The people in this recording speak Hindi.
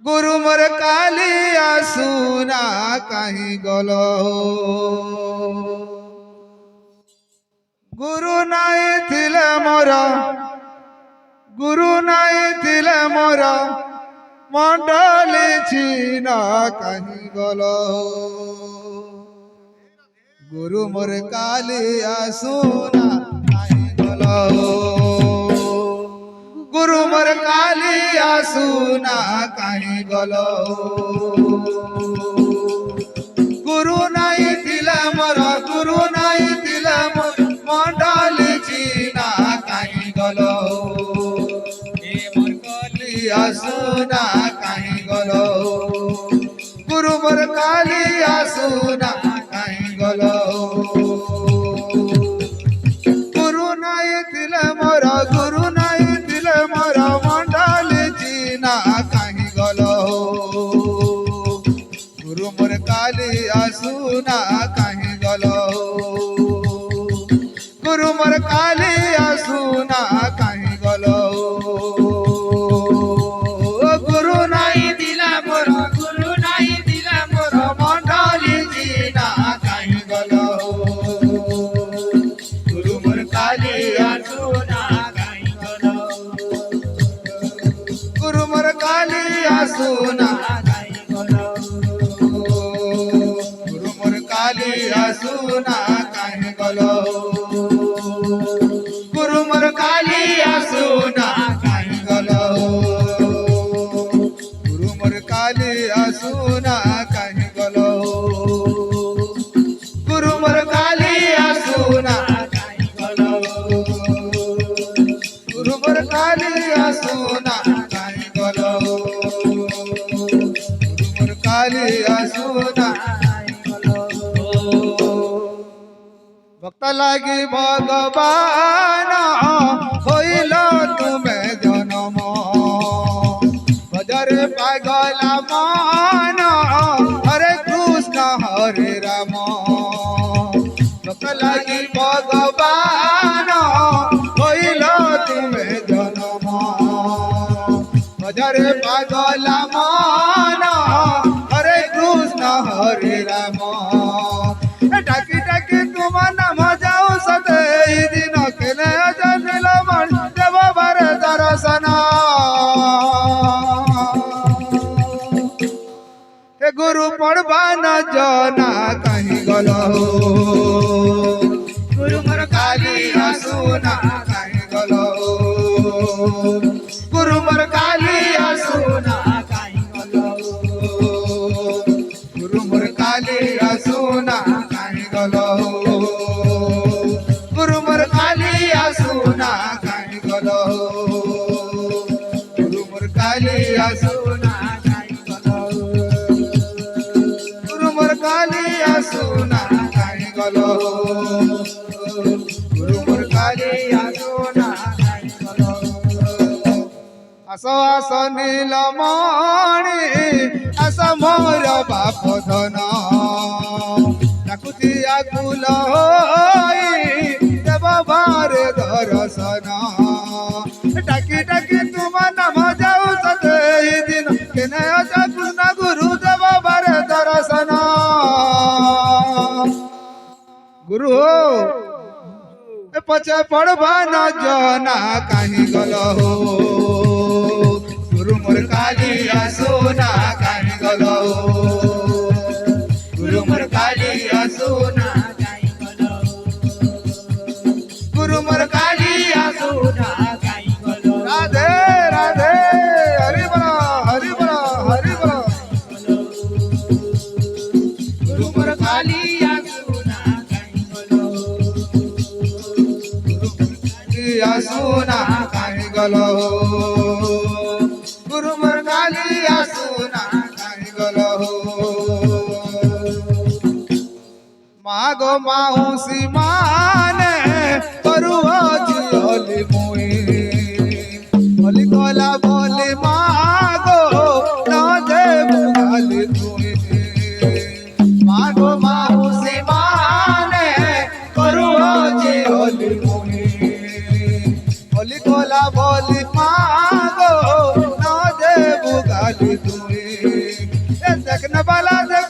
गुरु मोर कालिया सुना कहीं गलो गुरु नहीं थिले मोर गुरु नहीं थिले मोर मंडली छीना कहीं गलो गुरु मोर कालिया सुना कहीं गलो गुरु मोर कालिया सुना कहीं गलो गुरु नहीं थिले मोर गुरु नहीं थिले मोर मंडली छीना कहीं गलो मोर कालिया सुना कहीं गलो गुरु मोर कालिया सुना कहीं गलो गुरु नहीं थिले मोर गुरु नहीं थिले मोर मंडली छीना कहीं गलो गुरु मोर कालिया सुना कहीं गलो गुरु मोर कालिया सुना कहीं गलो गुरु नहीं दिला मोर गुरु नहीं दिला मोर मंडली छीना कहीं गलो गुरु मोर कालिया सुना कहीं गलो गुरु मोर कालिया सुना कहीं गलो गुरु मोर कालिया सुना कहीं गलो गुरु मोर कालिया सुना कहीं गलो गुरु मोर कालिया सुना कहीं गलो गुरु मोर कालिया सुना कहीं गलो गुरु मोर कालिया सुना कहीं गलो गुरु मोर कालिया सुना भक्त लागी भगवान होइल तुम्हें जन्म भजर पागल मन हरे कृष्ण हरे राम भक्त लागी भगवान होइल तुम्हें जन्म भजर पागल मन हरे कृष्ण हरे राम डाकी डाकी तुम नाम जाऊ सते दिन केले जनिल मन देव बारे दर्शन हे गुरु पढ़वा न जना कहीं गलो गुरु मोर कालिया सुना कहीं गलो गुरु मोर कालिया सुना कहीं गलो गुरु मोर कालिया सुना गलो गुरु मोर कालिया सुना कहीं गलो गुरु मोर कालिया सुना कहीं गलो गुरु मोर कालिया सुना कहीं गलो गुरु मोर कालिया सुना कहीं गलो आसो आसो नीलमणि आस मोर बाप धन डाकुती आकुल देव बारे दर्शन डाकी डाकी तुम नाम जाऊ सते दिन केने कृष्ण गुरु देव बारे दर्शन गुरु पचे पढ़वा न जना कहीं गलो गुरु मोर कालिया सुना कहीं गलो गुरु मोर कालिया सुना कहीं गलो गुरु मोर कालिया सुना कहीं गलो राधे राधे हरि बोलो हरि बोलो हरि बोलो गुरु मोर कालिया सुना कहीं गलो गुरु मोर कालिया सुना कहीं गलो गुरु मोर कालिया सुना कहीं गलो मागो माउसी माने करुआ जियली मुई बोली कोला बोली मागो न देबु गाली तुई मागो माउसी माने करुआ जियली मुई बोली कोला बोली मागो न देबु गाली झाली तुम्ही देखन बाला देख